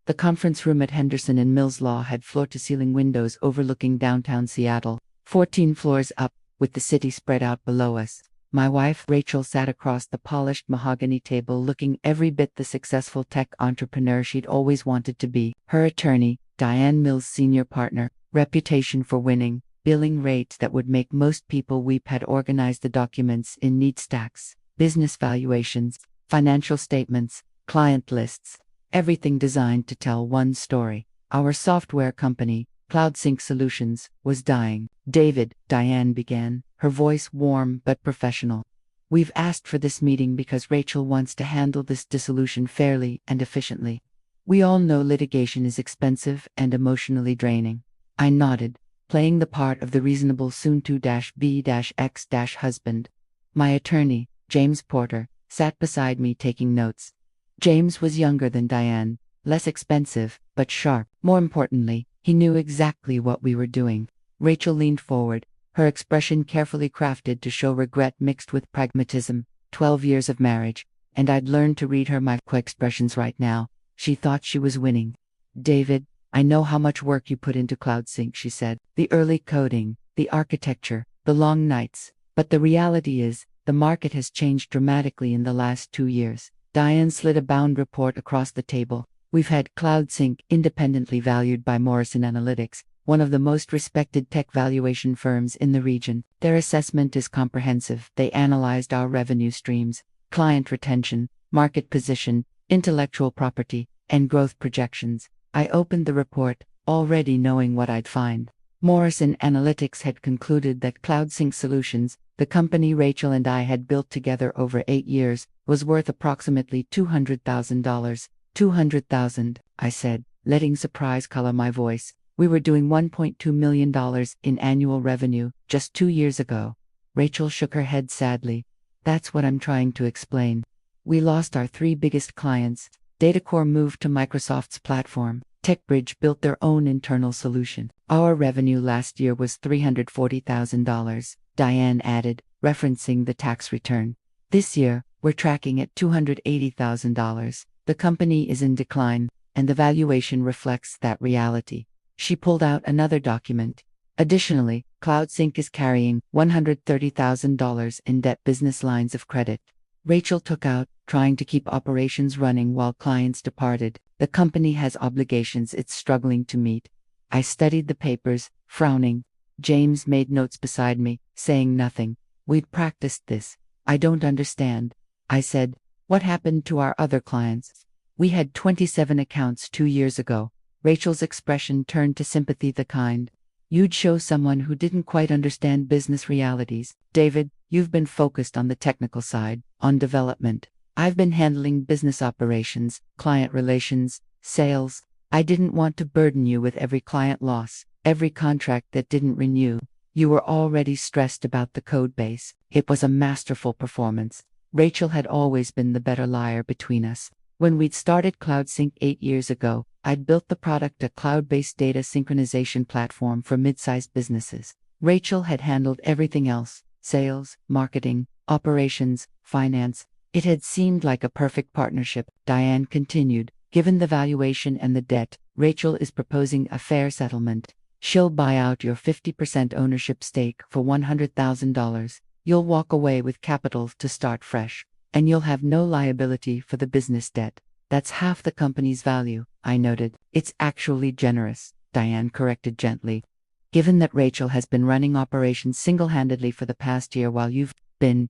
The conference room at Henderson and Mills Law had floor-to-ceiling windows overlooking downtown Seattle, 14 floors up, with the city spread out below us. My wife, Rachel, sat across the polished mahogany table looking every bit the successful tech entrepreneur she'd always wanted to be. Her attorney, Diane Mills, senior partner, reputation for winning, billing rates that would make most people weep, had organized the documents in neat stacks, business valuations, financial statements, client lists, everything designed to tell one story. Our software company, CloudSync Solutions, was dying. David, Diane began, her voice warm but professional. We've asked for this meeting because Rachel wants to handle this dissolution fairly and efficiently. We all know litigation is expensive and emotionally draining. I nodded, playing the part of the reasonable soon-to-be-ex-husband. My attorney, James Porter, sat beside me taking notes. James was younger than Diane, less expensive, but sharp. More importantly, he knew exactly what we were doing. Rachel leaned forward, her expression carefully crafted to show regret mixed with pragmatism. 12 years of marriage, and I'd learned to read her micro-expressions right now. She thought she was winning. David, I know how much work you put into CloudSync, she said. The early coding, the architecture, the long nights. But the reality is, the market has changed dramatically in the last 2 years. Diane slid a bound report across the table. We've had CloudSync independently valued by Morrison Analytics, one of the most respected tech valuation firms in the region. Their assessment is comprehensive. They analyzed our revenue streams, client retention, market position, intellectual property, and growth projections. I opened the report, already knowing what I'd find. Morrison Analytics had concluded that CloudSync Solutions, the company Rachel and I had built together over 8 years, was worth approximately $200,000. $200,000, I said, letting surprise color my voice. We were doing $1.2 million in annual revenue just 2 years ago. Rachel shook her head sadly. That's what I'm trying to explain. We lost our 3 biggest clients. Datacore moved to Microsoft's platform. TechBridge built their own internal solution. Our revenue last year was $340,000, Diane added, referencing the tax return. This year, we're tracking at $280,000. The company is in decline, and the valuation reflects that reality. She pulled out another document. Additionally, CloudSync is carrying $130,000 in debt, business lines of credit. Rachel took out, trying to keep operations running while clients departed. The company has obligations it's struggling to meet. I studied the papers, frowning. James made notes beside me, saying nothing. We'd practiced this. I don't understand. I said, what happened to our other clients? We had 27 accounts 2 years ago. Rachel's expression turned to sympathy, the kind you'd show someone who didn't quite understand business realities. David, you've been focused on the technical side, on development. I've been handling business operations, client relations, sales. I didn't want to burden you with every client loss, every contract that didn't renew. You were already stressed about the code base. It was a masterful performance. Rachel had always been the better liar between us. When we'd started CloudSync 8 years ago, I'd built the product, a cloud-based data synchronization platform for mid-sized businesses. Rachel had handled everything else: sales, marketing, operations, finance. It had seemed like a perfect partnership. Diane continued, given the valuation and the debt, Rachel is proposing a fair settlement. She'll buy out your 50% ownership stake for $100,000. You'll walk away with capital to start fresh, and you'll have no liability for the business debt. That's half the company's value, I noted. It's actually generous, Diane corrected gently. Given that Rachel has been running operations single-handedly for the past year while you've been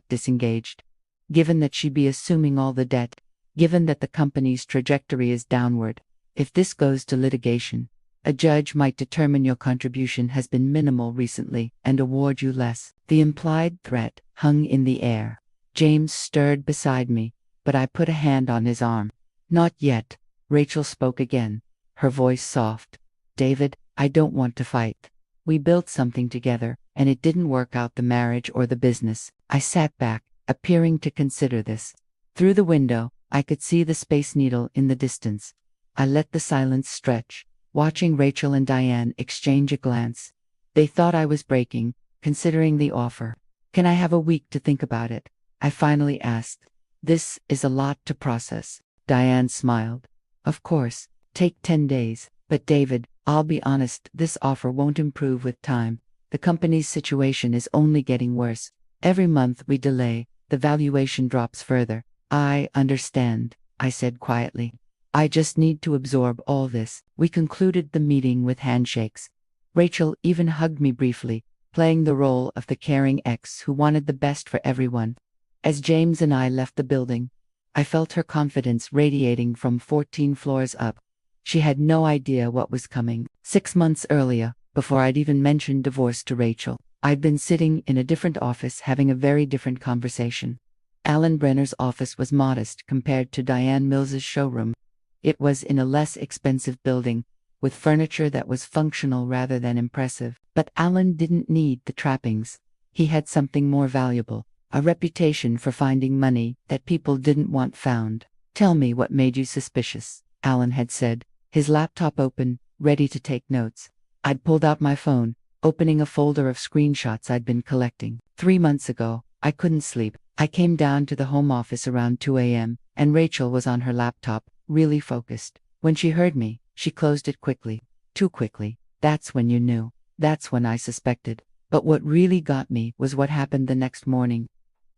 disengaged. Given that she'd be assuming all the debt. Given that the company's trajectory is downward. If this goes to litigation, a judge might determine your contribution has been minimal recently and award you less. The implied threat hung in the air. James stirred beside me, but I put a hand on his arm. Not yet. Rachel spoke again, her voice soft. David, I don't want to fight. We built something together, and it didn't work out, the marriage or the business. I sat back, appearing to consider this. Through the window, I could see the Space Needle in the distance. I let the silence stretch, watching Rachel and Diane exchange a glance. They thought I was breaking, considering the offer. Can I have a week to think about it? I finally asked. This is a lot to process. Diane smiled. Of course, take 10 days. But David, I'll be honest, this offer won't improve with time. The company's situation is only getting worse. Every month we delay, the valuation drops further. I understand, I said quietly. I just need to absorb all this. We concluded the meeting with handshakes. Rachel even hugged me briefly, playing the role of the caring ex who wanted the best for everyone. As James and I left the building, I felt her confidence radiating from 14 floors up. She had no idea what was coming. 6 months earlier, before I'd even mentioned divorce to Rachel, I'd been sitting in a different office having a very different conversation. Alan Brenner's office was modest compared to Diane Mills's showroom. It was in a less expensive building, with furniture that was functional rather than impressive. But Alan didn't need the trappings. He had something more valuable, a reputation for finding money that people didn't want found. Tell me what made you suspicious, Alan had said, his laptop open, ready to take notes. I'd pulled out my phone, opening a folder of screenshots I'd been collecting. 3 months ago, I couldn't sleep. I came down to the home office around 2 a.m., and Rachel was on her laptop, really focused. When she heard me, she closed it quickly. Too quickly. That's when you knew. That's when I suspected. But what really got me was what happened the next morning.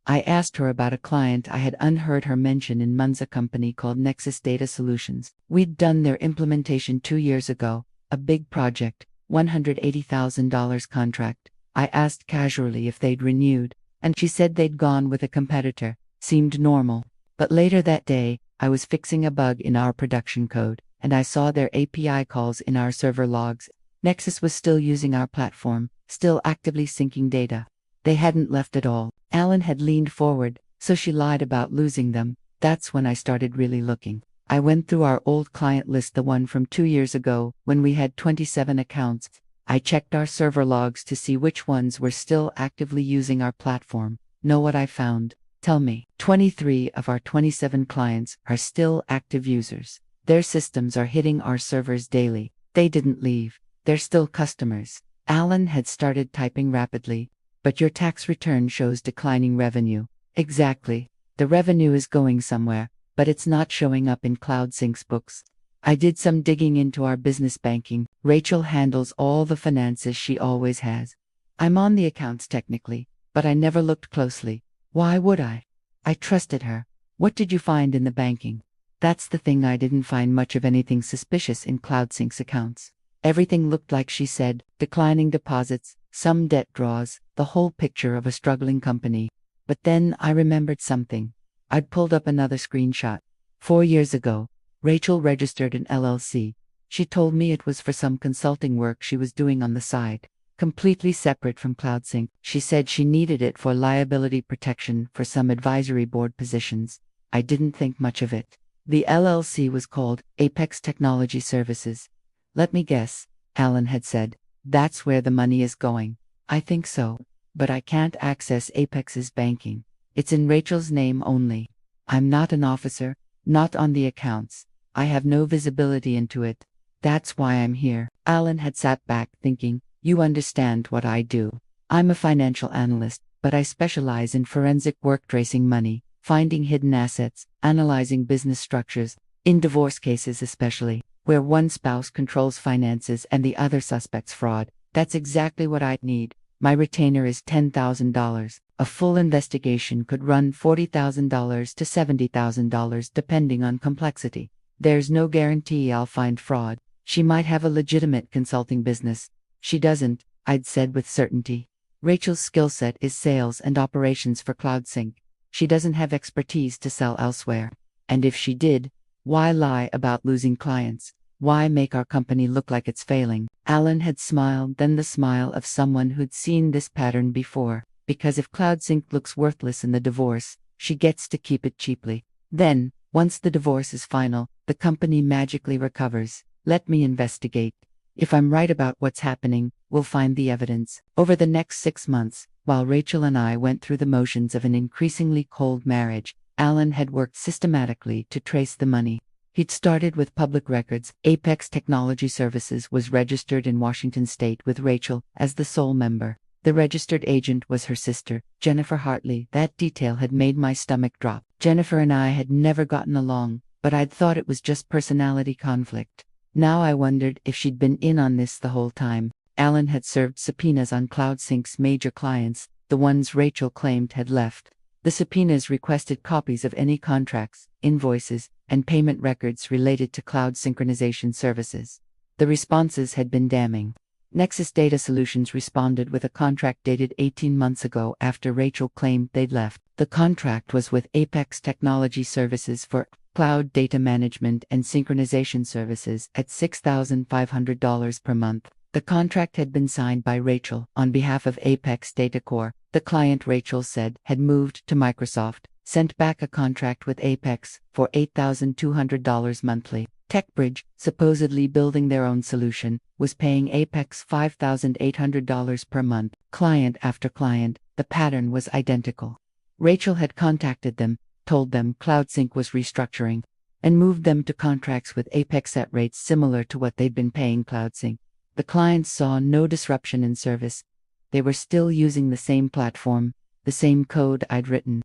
I asked her about a client I had unheard her mention in Munza company called Nexus Data Solutions. We'd done their implementation 2 years ago, a big project, $180,000 contract. I asked casually if they'd renewed, and she said they'd gone with a competitor. Seemed normal. But later that day, I was fixing a bug in our production code, and I saw their API calls in our server logs. Nexus was still using our platform, still actively syncing data. They hadn't left at all. Alan had leaned forward, so she lied about losing them. That's when I started really looking. I went through our old client list, the one from 2 years ago, when we had 27 accounts. I checked our server logs to see which ones were still actively using our platform. Know what I found? Tell me. 23 of our 27 clients are still active users. Their systems are hitting our servers daily. They didn't leave. They're still customers. Alan had started typing rapidly. But your tax return shows declining revenue. Exactly. The revenue is going somewhere, but it's not showing up in CloudSync's books. I did some digging into our business banking. Rachel handles all the finances, she always has. I'm on the accounts technically, but I never looked closely. Why would I? I trusted her. What did you find in the banking? That's the thing, I didn't find much of anything suspicious in CloudSync's accounts. Everything looked like she said, declining deposits, some debt draws, the whole picture of a struggling company. But then I remembered something. I'd pulled up another screenshot. 4 years ago, Rachel registered an LLC. She told me it was for some consulting work she was doing on the side, completely separate from CloudSync. She said she needed it for liability protection for some advisory board positions. I didn't think much of it. The LLC was called Apex Technology Services. Let me guess, Alan had said. That's where the money is going. I think so. But I can't access Apex's banking. It's in Rachel's name only. I'm not an officer, not on the accounts. I have no visibility into it. That's why I'm here. Alan had sat back thinking, you understand what I do. I'm a financial analyst, but I specialize in forensic work, tracing money, finding hidden assets, analyzing business structures, in divorce cases especially, where one spouse controls finances and the other suspects fraud. That's exactly what I'd need. My retainer is $10,000. A full investigation could run $40,000 to $70,000 depending on complexity. There's no guarantee I'll find fraud. She might have a legitimate consulting business. She doesn't, I'd said with certainty. Rachel's skill set is sales and operations for CloudSync. She doesn't have expertise to sell elsewhere. And if she did, why lie about losing clients? Why make our company look like it's failing? Alan had smiled, then the smile of someone who'd seen this pattern before. Because if CloudSync looks worthless in the divorce, she gets to keep it cheaply. Then, once the divorce is final, the company magically recovers. Let me investigate. If I'm right about what's happening, we'll find the evidence. Over the next 6 months, while Rachel and I went through the motions of an increasingly cold marriage, Alan had worked systematically to trace the money. He'd started with public records. Apex Technology Services was registered in Washington State with Rachel as the sole member. The registered agent was her sister, Jennifer Hartley. That detail had made my stomach drop. Jennifer and I had never gotten along, but but I'd thought it was just personality conflict. Now I wondered if she'd been in on this the whole time. Alan had served subpoenas on CloudSync's major clients, the ones Rachel claimed had left. The subpoenas requested copies of any contracts, invoices, and payment records related to cloud synchronization services. The responses had been damning. Nexus Data Solutions responded with a contract dated 18 months ago after Rachel claimed they'd left. The contract was with Apex Technology Services for cloud data management and synchronization services at $6,500 per month. The contract had been signed by Rachel on behalf of Apex Data Corp. The client, Rachel said, had moved to Microsoft, sent back a contract with Apex for $8,200 monthly. TechBridge, supposedly building their own solution, was paying Apex $5,800 per month. Client after client, the pattern was identical. Rachel had contacted them, told them CloudSync was restructuring, and moved them to contracts with Apex at rates similar to what they'd been paying CloudSync. The clients saw no disruption in service. They were still using the same platform, the same code I'd written.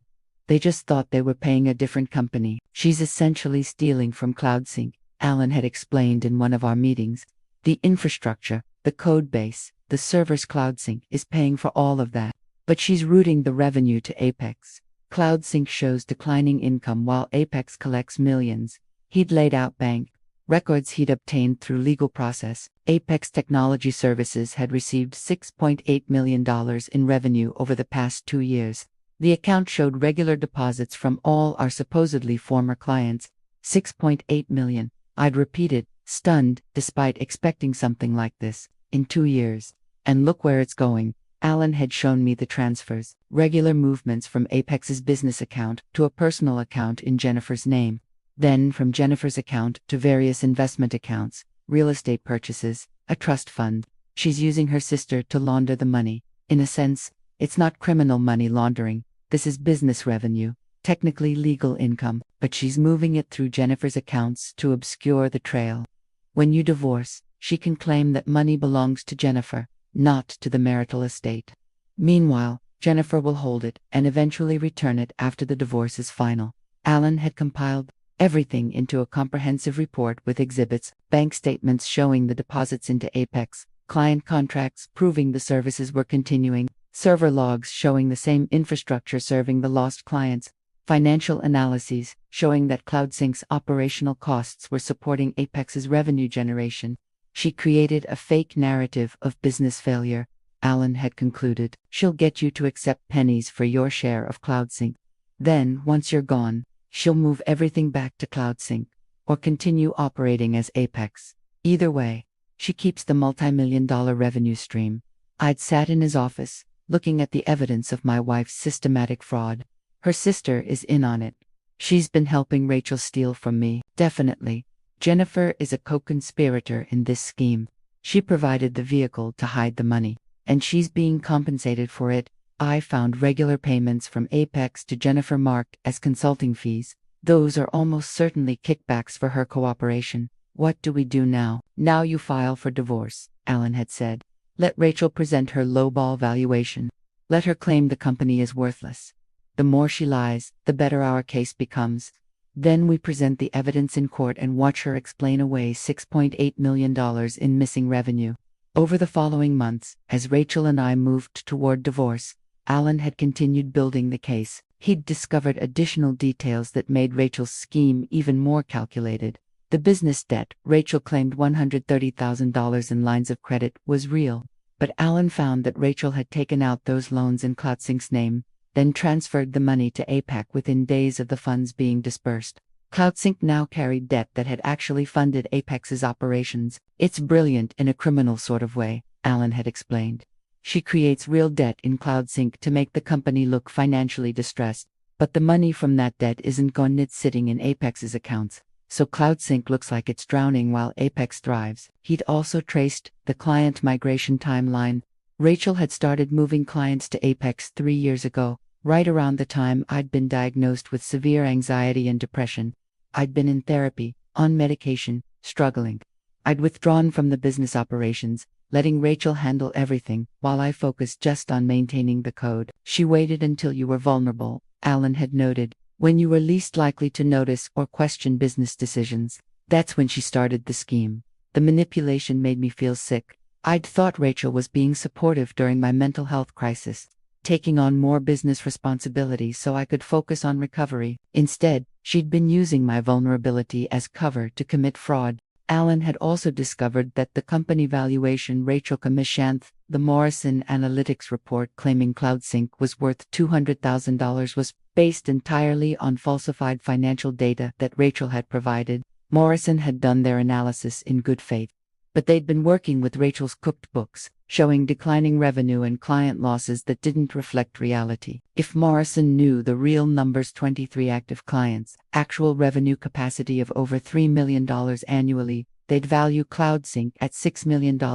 They just thought they were paying a different company. She's essentially stealing from CloudSync, Alan had explained in one of our meetings. The infrastructure, the code base, the servers, CloudSync is paying for all of that. But she's routing the revenue to Apex. CloudSync shows declining income while Apex collects millions. He'd laid out bank records he'd obtained through legal process. Apex Technology Services had received $6.8 million in revenue over the past 2 years. The account showed regular deposits from all our supposedly former clients. $6.8 million. I'd repeated, stunned, despite expecting something like this, in 2 years. And look where it's going. Alan had shown me the transfers, regular movements from Apex's business account to a personal account in Jennifer's name. Then from Jennifer's account to various investment accounts, real estate purchases, a trust fund. She's using her sister to launder the money. In a sense, it's not criminal money laundering. This is business revenue, technically legal income, but she's moving it through Jennifer's accounts to obscure the trail. When you divorce, she can claim that money belongs to Jennifer, not to the marital estate. Meanwhile, Jennifer will hold it and eventually return it after the divorce is final. Alan had compiled everything into a comprehensive report with exhibits, bank statements showing the deposits into Apex, client contracts proving the services were continuing, server logs showing the same infrastructure serving the lost clients, financial analyses showing that CloudSync's operational costs were supporting Apex's revenue generation. She created a fake narrative of business failure, Alan had concluded. She'll get you to accept pennies for your share of CloudSync. Then, once you're gone, she'll move everything back to CloudSync, or continue operating as Apex. Either way, she keeps the multi-million-dollar revenue stream. I'd sat in his office, looking at the evidence of my wife's systematic fraud. Her sister is in on it. She's been helping Rachel steal from me. Definitely. Jennifer is a co-conspirator in this scheme. She provided the vehicle to hide the money, and she's being compensated for it. I found regular payments from Apex to Jennifer marked as consulting fees. Those are almost certainly kickbacks for her cooperation. What do we do now? Now you file for divorce, Alan had said. Let Rachel present her lowball valuation. Let her claim the company is worthless. The more she lies, the better our case becomes. Then we present the evidence in court and watch her explain away $6.8 million in missing revenue. Over the following months, as Rachel and I moved toward divorce, Alan had continued building the case. He'd discovered additional details that made Rachel's scheme even more calculated. The business debt Rachel claimed $130,000 in lines of credit was real, but Alan found that Rachel had taken out those loans in CloudSync's name, then transferred the money to APAC within days of the funds being dispersed. CloudSync now carried debt that had actually funded Apex's operations. It's brilliant in a criminal sort of way, Alan had explained. She creates real debt in CloudSync to make the company look financially distressed, but the money from that debt isn't gone, it's sitting in Apex's accounts. So CloudSync looks like it's drowning while Apex thrives. He'd also traced the client migration timeline. Rachel had started moving clients to Apex 3 years ago, right around the time I'd been diagnosed with severe anxiety and depression. I'd been in therapy, on medication, struggling. I'd withdrawn from the business operations, letting Rachel handle everything, while I focused just on maintaining the code. She waited until you were vulnerable, Alan had noted. When you were least likely to notice or question business decisions. That's when she started the scheme. The manipulation made me feel sick. I'd thought Rachel was being supportive during my mental health crisis, taking on more business responsibility so I could focus on recovery. Instead, she'd been using my vulnerability as cover to commit fraud. Alan had also discovered that the company valuation Rachel commissioned, the Morrison Analytics report claiming CloudSync was worth $200,000, was based entirely on falsified financial data that Rachel had provided. Morrison had done their analysis in good faith, but they'd been working with Rachel's cooked books, showing declining revenue and client losses that didn't reflect reality. If Morrison knew the real numbers, 23 active clients, actual revenue capacity of over $3 million annually, they'd value CloudSync at $6 million to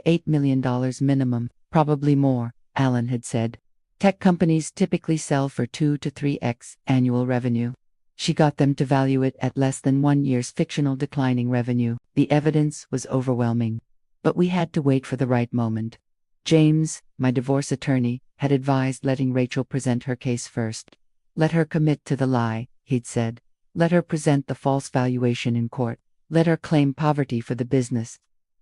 $8 million minimum, probably more, Alan had said. Tech companies typically sell for 2 to 3x annual revenue. She got them to value it at less than 1 year's fictional declining revenue. The evidence was overwhelming. But we had to wait for the right moment. James, my divorce attorney, had advised letting Rachel present her case first. Let her commit to the lie, he'd said. Let her present the false valuation in court. Let her claim poverty for the business.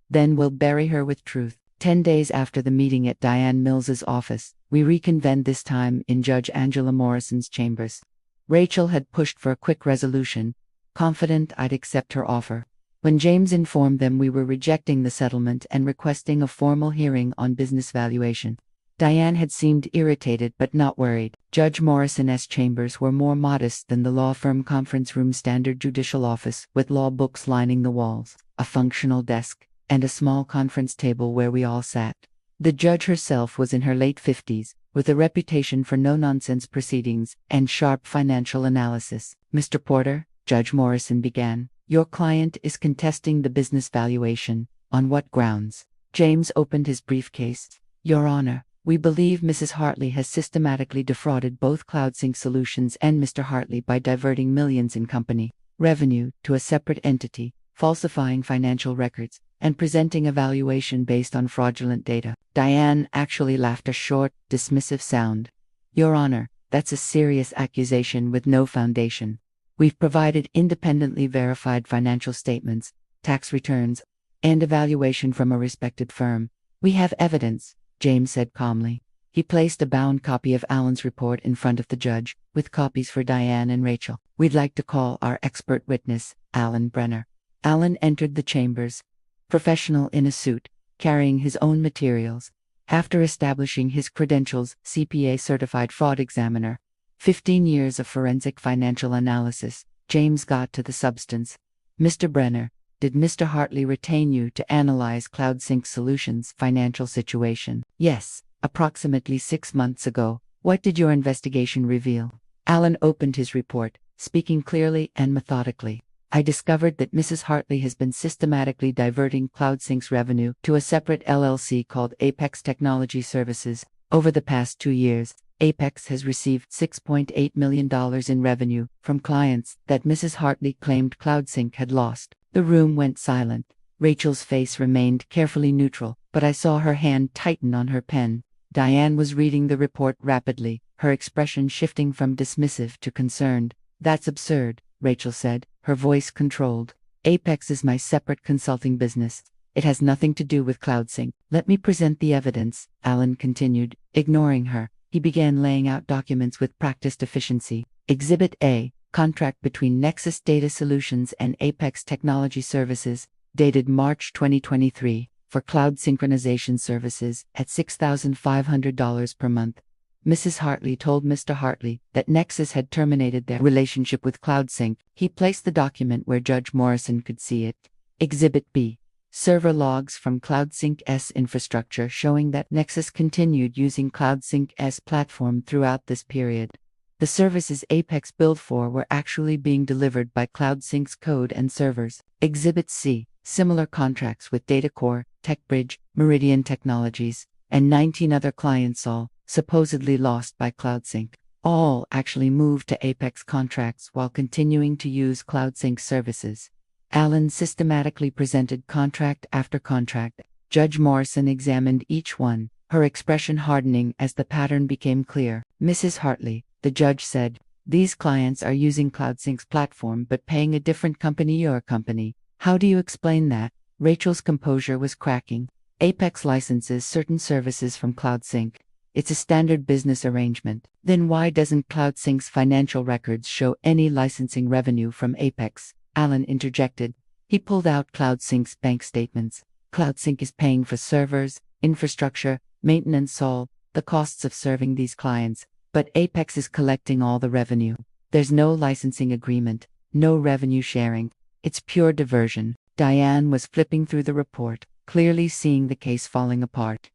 Then we'll bury her with truth. 10 days after the meeting at Diane Mills's office, we reconvened, this time in Judge Angela Morrison's chambers. Rachel had pushed for a quick resolution, confident I'd accept her offer. When James informed them we were rejecting the settlement and requesting a formal hearing on business valuation, Diane had seemed irritated but not worried. Judge Morrison's chambers were more modest than the law firm conference room standard judicial office, with law books lining the walls, a functional desk, and a small conference table where we all sat. The judge herself was in her late 50s, with a reputation for no-nonsense proceedings and sharp financial analysis. Mr. Porter, Judge Morrison began, your client is contesting the business valuation. On what grounds? James opened his briefcase. Your Honor, we believe Mrs. Hartley has systematically defrauded both CloudSync Solutions and Mr. Hartley by diverting millions in company revenue to a separate entity, falsifying financial records, and presenting a valuation based on fraudulent data. Diane actually laughed, a short, dismissive sound. Your Honor, that's a serious accusation with no foundation. We've provided independently verified financial statements, tax returns, and evaluation from a respected firm. We have evidence, James said calmly. He placed a bound copy of Alan's report in front of the judge, with copies for Diane and Rachel. We'd like to call our expert witness, Alan Brenner. Alan entered the chambers, professional in a suit, carrying his own materials. After establishing his credentials, CPA certified fraud examiner, 15 years of forensic financial analysis, James got to the substance. Mr. Brenner, did Mr. Hartley retain you to analyze CloudSync Solutions' financial situation? Yes, approximately 6 months ago. What did your investigation reveal? Alan opened his report, speaking clearly and methodically. I discovered that Mrs. Hartley has been systematically diverting CloudSync's revenue to a separate LLC called Apex Technology Services. Over the past 2 years, Apex has received $6.8 million in revenue from clients that Mrs. Hartley claimed CloudSync had lost. The room went silent. Rachel's face remained carefully neutral, but I saw her hand tighten on her pen. Diane was reading the report rapidly, her expression shifting from dismissive to concerned. That's absurd, Rachel said, her voice controlled. Apex is my separate consulting business. It has nothing to do with CloudSync. Let me present the evidence, Alan continued, ignoring her. He began laying out documents with practiced efficiency. Exhibit A, contract between Nexus Data Solutions and Apex Technology Services, dated March 2023, for cloud synchronization services at $6,500 per month. Mrs. Hartley told Mr. Hartley that Nexus had terminated their relationship with CloudSync. He placed the document where Judge Morrison could see it. Exhibit B, server logs from CloudSync's infrastructure showing that Nexus continued using CloudSync's platform throughout this period. The services Apex billed for were actually being delivered by CloudSync's code and servers. Exhibit C, similar contracts with DataCore, TechBridge, Meridian Technologies, and 19 other clients, all supposedly lost by CloudSync. All actually moved to Apex contracts while continuing to use CloudSync services. Alan systematically presented contract after contract. Judge Morrison examined each one, her expression hardening as the pattern became clear. Mrs. Hartley, the judge said, These clients are using CloudSync's platform but paying a different company, your company. How do you explain that? Rachel's composure was cracking. Apex licenses certain services from CloudSync. It's a standard business arrangement. Then why doesn't CloudSync's financial records show any licensing revenue from Apex? Alan interjected. He pulled out CloudSync's bank statements. CloudSync is paying for servers, infrastructure, maintenance, all the costs of serving these clients, but Apex is collecting all the revenue. There's no licensing agreement, no revenue sharing. It's pure diversion. Diane was flipping through the report, clearly seeing the case falling apart.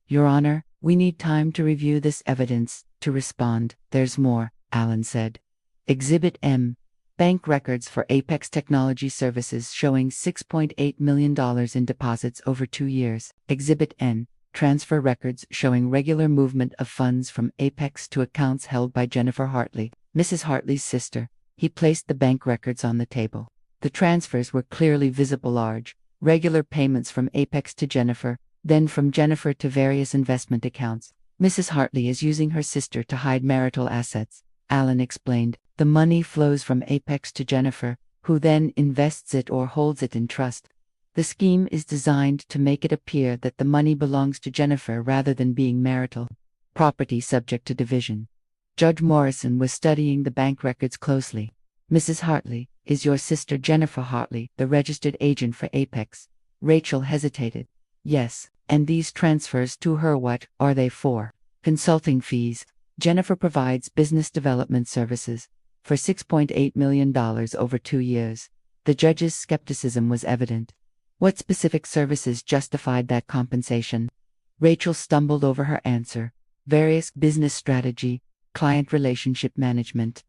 Your Honor, we need time to review this evidence to respond. There's more, Alan said. Exhibit M. Bank records for Apex Technology Services showing $6.8 million in deposits over 2 years. Exhibit N. Transfer records showing regular movement of funds from Apex to accounts held by Jennifer Hartley, Mrs. Hartley's sister. He placed the bank records on the table. The transfers were clearly visible, large, regular payments from Apex to Jennifer, then from Jennifer to various investment accounts. Mrs. Hartley is using her sister to hide marital assets, Alan explained. The money flows from Apex to Jennifer, who then invests it or holds it in trust. The scheme is designed to make it appear that the money belongs to Jennifer rather than being marital property subject to division. Judge Morrison was studying the bank records closely. Mrs. Hartley, is your sister Jennifer Hartley the registered agent for Apex? Rachel hesitated. Yes, and these transfers to her, what are they for? Consulting fees. Jennifer provides business development services for $6.8 million over 2 years. The judge's skepticism was evident. What specific services justified that compensation? Rachel stumbled over her answer. Various business strategy, client relationship management, ...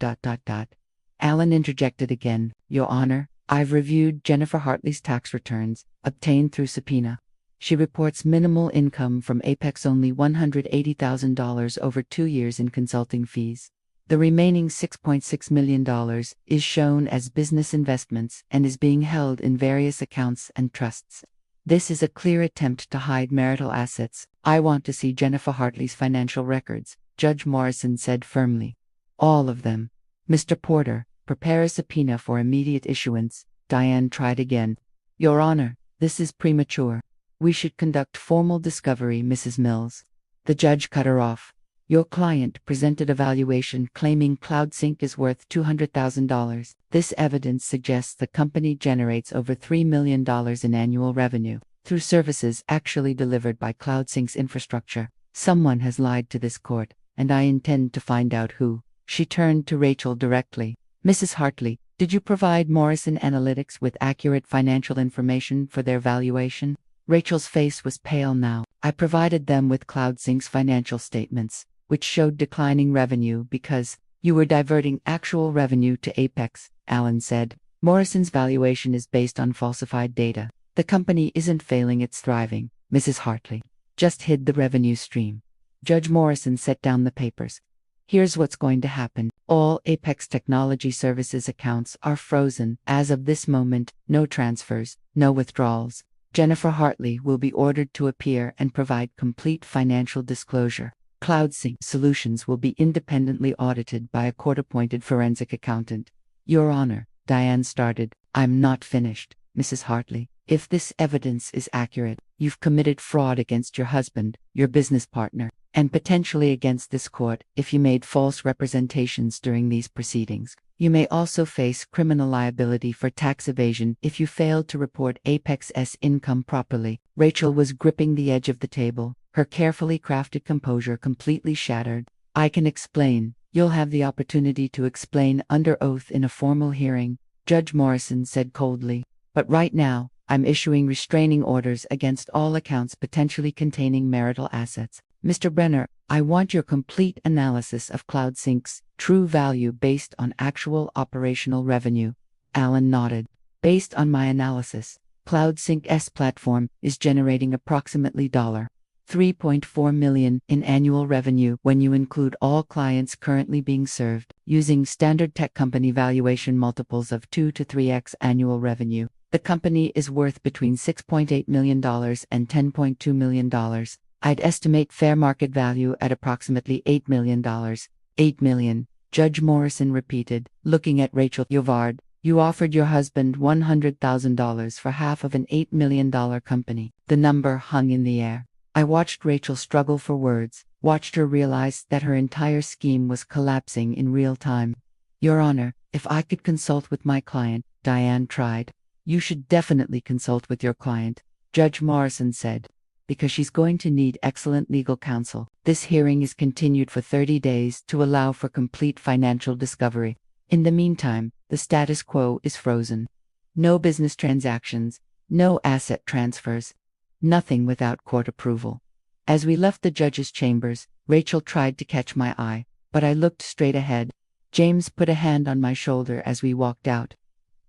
Alan interjected again. Your Honor, I've reviewed Jennifer Hartley's tax returns, obtained through subpoena. She reports minimal income from Apex, only $180,000 over 2 years in consulting fees. The remaining $6.6 million is shown as business investments and is being held in various accounts and trusts. This is a clear attempt to hide marital assets. I want to see Jennifer Hartley's financial records, Judge Morrison said firmly. All of them. Mr. Porter, prepare a subpoena for immediate issuance. Diane tried again. Your Honor, this is premature. We should conduct formal discovery, Mrs. Mills. The judge cut her off. Your client presented a valuation claiming CloudSync is worth $200,000. This evidence suggests the company generates over $3 million in annual revenue through services actually delivered by CloudSync's infrastructure. Someone has lied to this court, and I intend to find out who. She turned to Rachel directly. Mrs. Hartley, did you provide Morrison Analytics with accurate financial information for their valuation? Rachel's face was pale now. I provided them with CloudSync's financial statements, which showed declining revenue because you were diverting actual revenue to Apex, Alan said. Morrison's valuation is based on falsified data. The company isn't failing, it's thriving. Mrs. Hartley just hid the revenue stream. Judge Morrison set down the papers. Here's what's going to happen. All Apex Technology Services accounts are frozen. As of this moment, no transfers, no withdrawals. Jennifer Hartley will be ordered to appear and provide complete financial disclosure. CloudSync Solutions will be independently audited by a court-appointed forensic accountant. Your Honor, Diane started. I'm not finished, Mrs. Hartley. If this evidence is accurate, you've committed fraud against your husband, your business partner, and potentially against this court if you made false representations during these proceedings. You may also face criminal liability for tax evasion if you failed to report Apex's income properly. Rachel was gripping the edge of the table, her carefully crafted composure completely shattered. I can explain. You'll have the opportunity to explain under oath in a formal hearing, Judge Morrison said coldly. But right now, I'm issuing restraining orders against all accounts potentially containing marital assets. Mr. Brenner, I want your complete analysis of CloudSync's true value based on actual operational revenue. Alan nodded. Based on my analysis, CloudSync's platform is generating approximately $3.4 million in annual revenue when you include all clients currently being served, using standard tech company valuation multiples of 2 to 3x annual revenue. The company is worth between $6.8 million and $10.2 million. I'd estimate fair market value at approximately $8 million. $8 million. Judge Morrison repeated, looking at Rachel. Yovard, you offered your husband $100,000 for half of an $8 million company. The number hung in the air. I watched Rachel struggle for words, watched her realize that her entire scheme was collapsing in real time. Your Honor, if I could consult with my client, Diane tried. You should definitely consult with your client, Judge Morrison said, because she's going to need excellent legal counsel. This hearing is continued for 30 days to allow for complete financial discovery. In the meantime, the status quo is frozen. No business transactions, no asset transfers, nothing without court approval. As we left the judge's chambers, Rachel tried to catch my eye, but I looked straight ahead. James put a hand on my shoulder as we walked out.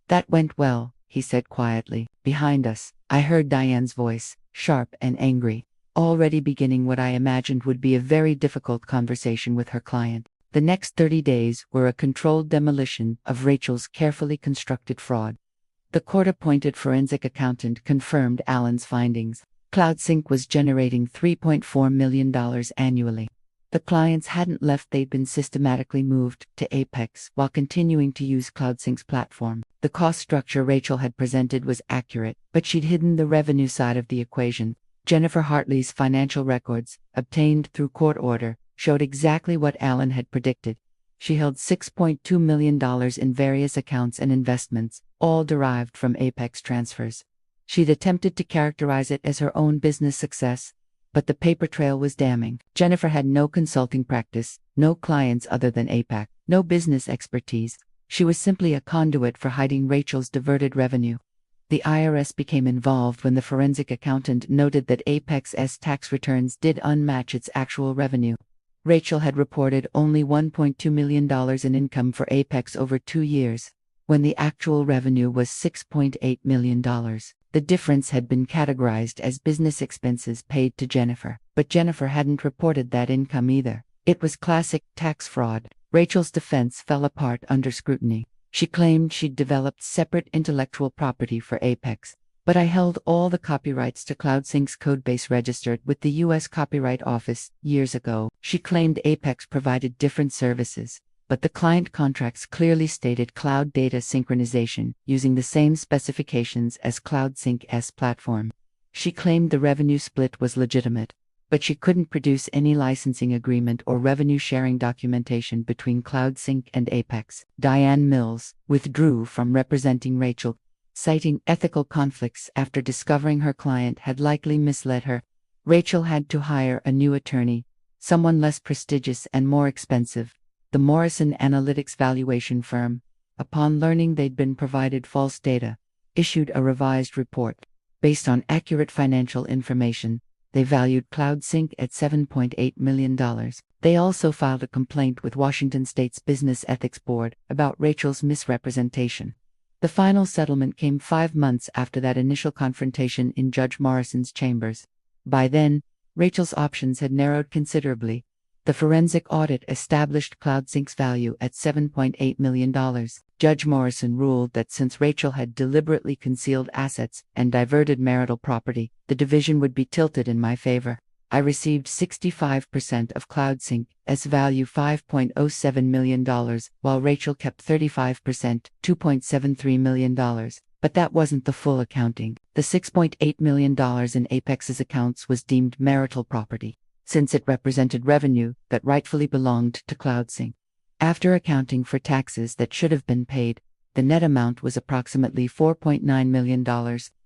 That went well, he said quietly. Behind us, I heard Diane's voice, sharp and angry, already beginning what I imagined would be a very difficult conversation with her client. The next 30 days were a controlled demolition of Rachel's carefully constructed fraud. The court-appointed forensic accountant confirmed Allen's findings. CloudSync was generating $3.4 million annually. The clients hadn't left, they'd been systematically moved to Apex while continuing to use CloudSync's platform. The cost structure Rachel had presented was accurate, but she'd hidden the revenue side of the equation. Jennifer Hartley's financial records, obtained through court order, showed exactly what Allen had predicted. She held $6.2 million in various accounts and investments, all derived from Apex transfers. She'd attempted to characterize it as her own business success, but the paper trail was damning. Jennifer had no consulting practice, no clients other than Apex, no business expertise. She was simply a conduit for hiding Rachel's diverted revenue. The IRS became involved when the forensic accountant noted that Apex's tax returns did unmatch its actual revenue. Rachel had reported only $1.2 million in income for Apex over 2 years, when the actual revenue was $6.8 million. The difference had been categorized as business expenses paid to Jennifer, but Jennifer hadn't reported that income either. It was classic tax fraud. Rachel's defense fell apart under scrutiny. She claimed she'd developed separate intellectual property for Apex, but I held all the copyrights to CloudSync's codebase registered with the U.S. Copyright Office years ago. She claimed Apex provided different services, but the client contracts clearly stated cloud data synchronization using the same specifications as CloudSync's platform. She claimed the revenue split was legitimate, but she couldn't produce any licensing agreement or revenue-sharing documentation between CloudSync and Apex. Diane Mills withdrew from representing Rachel, citing ethical conflicts after discovering her client had likely misled her. Rachel had to hire a new attorney, someone less prestigious and more expensive. The Morrison Analytics valuation firm, upon learning they'd been provided false data, issued a revised report. Based on accurate financial information, they valued CloudSync at $7.8 million. They also filed a complaint with Washington State's Business Ethics Board about Rachel's misrepresentation. The final settlement came 5 months after that initial confrontation in Judge Morrison's chambers. By then, Rachel's options had narrowed considerably. The forensic audit established CloudSync's value at $7.8 million. Judge Morrison ruled that since Rachel had deliberately concealed assets and diverted marital property, the division would be tilted in my favor. I received 65% of CloudSync's value, $5.07 million, while Rachel kept 35%, $2.73 million. But that wasn't the full accounting. The $6.8 million in Apex's accounts was deemed marital property, since it represented revenue that rightfully belonged to CloudSync. After accounting for taxes that should have been paid, the net amount was approximately $4.9 million.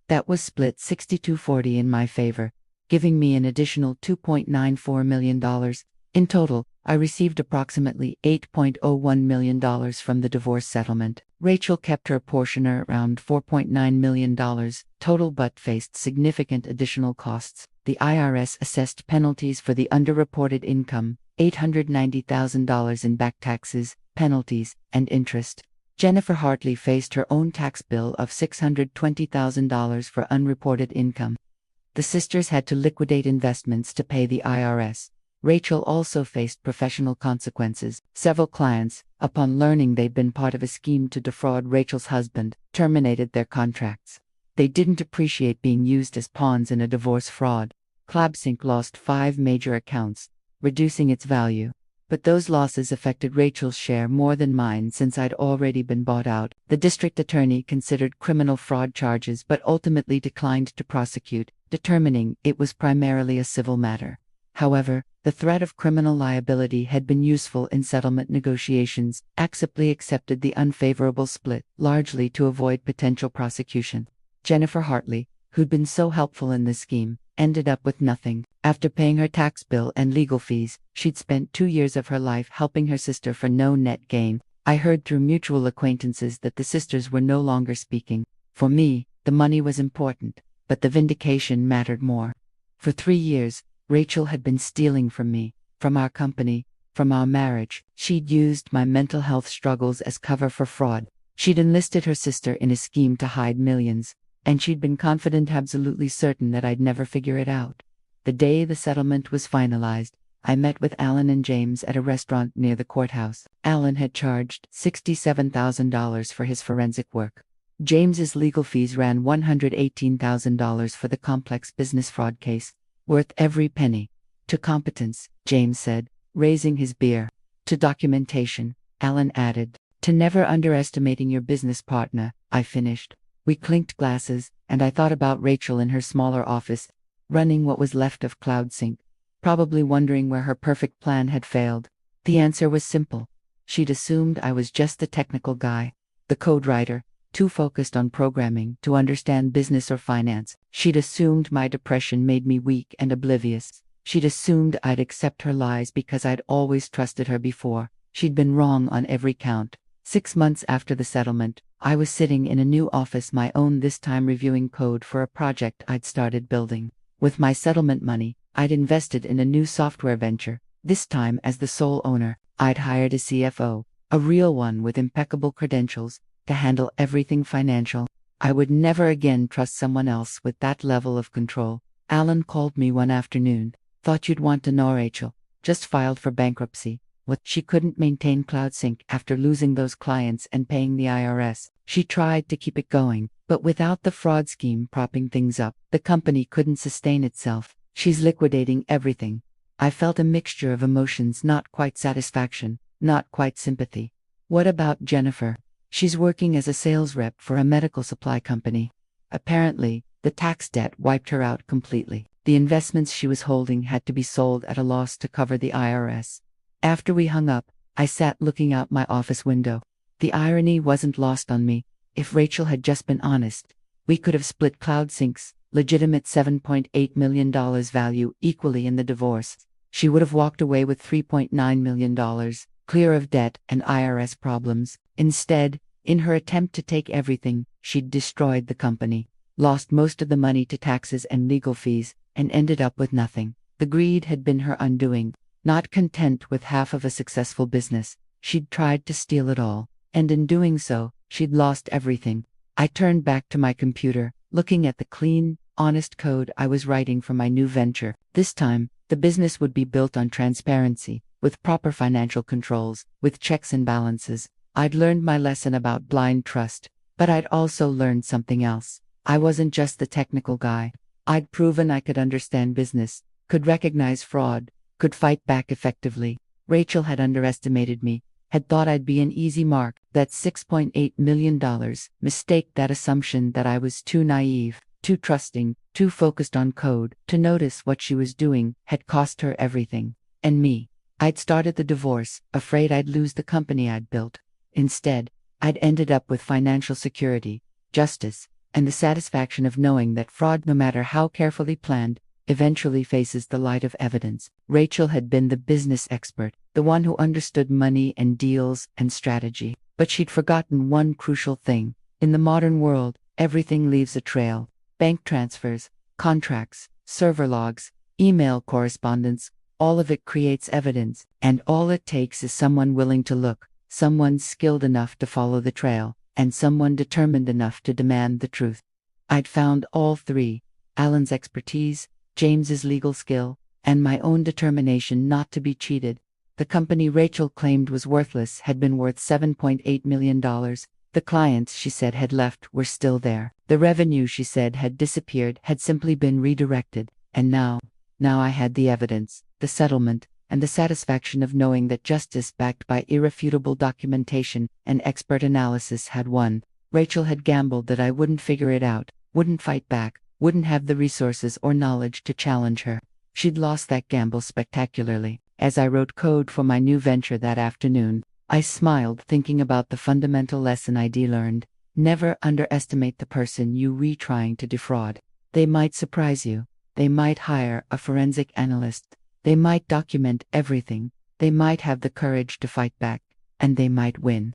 That was split 60-40 in my favor, giving me an additional $2.94 million. In total, I received approximately $8.01 million from the divorce settlement. Rachel kept her portion around $4.9 million total but faced significant additional costs. The IRS assessed penalties for the underreported income, $890,000 in back taxes, penalties, and interest. Jennifer Hartley faced her own tax bill of $620,000 for unreported income. The sisters had to liquidate investments to pay the IRS. Rachel also faced professional consequences. Several clients, upon learning they'd been part of a scheme to defraud Rachel's husband, terminated their contracts. They didn't appreciate being used as pawns in a divorce fraud. CloudSync lost 5 major accounts, reducing its value, but those losses affected Rachel's share more than mine since I'd already been bought out. The district attorney considered criminal fraud charges but ultimately declined to prosecute, determining it was primarily a civil matter. However, the threat of criminal liability had been useful in settlement negotiations. Acceptly accepted the unfavorable split, largely to avoid potential prosecution. Jennifer Hartley, who'd been so helpful in this scheme, ended up with nothing. After paying her tax bill and legal fees, she'd spent 2 years of her life helping her sister for no net gain. I heard through mutual acquaintances that the sisters were no longer speaking. For me, the money was important, but the vindication mattered more. For 3 years, Rachel had been stealing from me, from our company, from our marriage. She'd used my mental health struggles as cover for fraud. She'd enlisted her sister in a scheme to hide millions, and she'd been confident, absolutely certain, that I'd never figure it out. The day the settlement was finalized, I met with Alan and James at a restaurant near the courthouse. Alan had charged $67,000 for his forensic work. James's legal fees ran $118,000 for the complex business fraud case. Worth every penny. To competence, James said, raising his beer. To documentation, Alan added. To never underestimating your business partner, I finished. We clinked glasses, and I thought about Rachel in her smaller office, running what was left of CloudSync, probably wondering where her perfect plan had failed. The answer was simple. She'd assumed I was just the technical guy, the code writer, too focused on programming to understand business or finance. She'd assumed my depression made me weak and oblivious. She'd assumed I'd accept her lies because I'd always trusted her before. She'd been wrong on every count. 6 months after the settlement, I was sitting in a new office, my own, this time reviewing code for a project I'd started building. With my settlement money, I'd invested in a new software venture. This time, as the sole owner, I'd hired a CFO, a real one with impeccable credentials, to handle everything financial. I would never again trust someone else with that level of control. Alan called me one afternoon. Thought you'd want to know, Rachel. Just filed for bankruptcy. What? She couldn't maintain CloudSync after losing those clients and paying the IRS. She tried to keep it going, but without the fraud scheme propping things up, the company couldn't sustain itself. She's liquidating everything. I felt a mixture of emotions, not quite satisfaction, not quite sympathy. What about Jennifer? She's working as a sales rep for a medical supply company. Apparently, the tax debt wiped her out completely. The investments she was holding had to be sold at a loss to cover the IRS. After we hung up, I sat looking out my office window. The irony wasn't lost on me. If Rachel had just been honest, we could have split CloudSync's legitimate $7.8 million value equally in the divorce. She would have walked away with $3.9 million, clear of debt and IRS problems. Instead, in her attempt to take everything, she'd destroyed the company, lost most of the money to taxes and legal fees, and ended up with nothing. The greed had been her undoing. Not content with half of a successful business, she'd tried to steal it all, and in doing so, she'd lost everything. I turned back to my computer, looking at the clean, honest code I was writing for my new venture. This time, the business would be built on transparency, with proper financial controls, with checks and balances. I'd learned my lesson about blind trust, but I'd also learned something else. I wasn't just the technical guy. I'd proven I could understand business, could recognize fraud, could fight back effectively. Rachel had underestimated me, had thought I'd be an easy mark. That $6.8 million, mistaked that assumption that I was too naive, too trusting, too focused on code, to notice what she was doing, had cost her everything. And me. I'd started the divorce, afraid I'd lose the company I'd built. Instead, I'd ended up with financial security, justice, and the satisfaction of knowing that fraud, no matter how carefully planned, eventually faces the light of evidence. Rachel had been the business expert, the one who understood money and deals and strategy. But she'd forgotten one crucial thing. In the modern world, everything leaves a trail. Bank transfers, contracts, server logs, email correspondence, all of it creates evidence, and all it takes is someone willing to look, someone skilled enough to follow the trail, and someone determined enough to demand the truth. I'd found all three: Alan's expertise, James's legal skill, and my own determination not to be cheated. The company Rachel claimed was worthless had been worth $7.8 million. The clients she said had left were still there. The revenue she said had disappeared had simply been redirected. And now I had the evidence, the settlement, and the satisfaction of knowing that justice backed by irrefutable documentation and expert analysis had won. Rachel had gambled that I wouldn't figure it out, wouldn't fight back, wouldn't have the resources or knowledge to challenge her. She'd lost that gamble spectacularly. As I wrote code for my new venture that afternoon, I smiled thinking about the fundamental lesson I'd learned. Never underestimate the person you're trying to defraud. They might surprise you. They might hire a forensic analyst. They might document everything. They might have the courage to fight back. And they might win.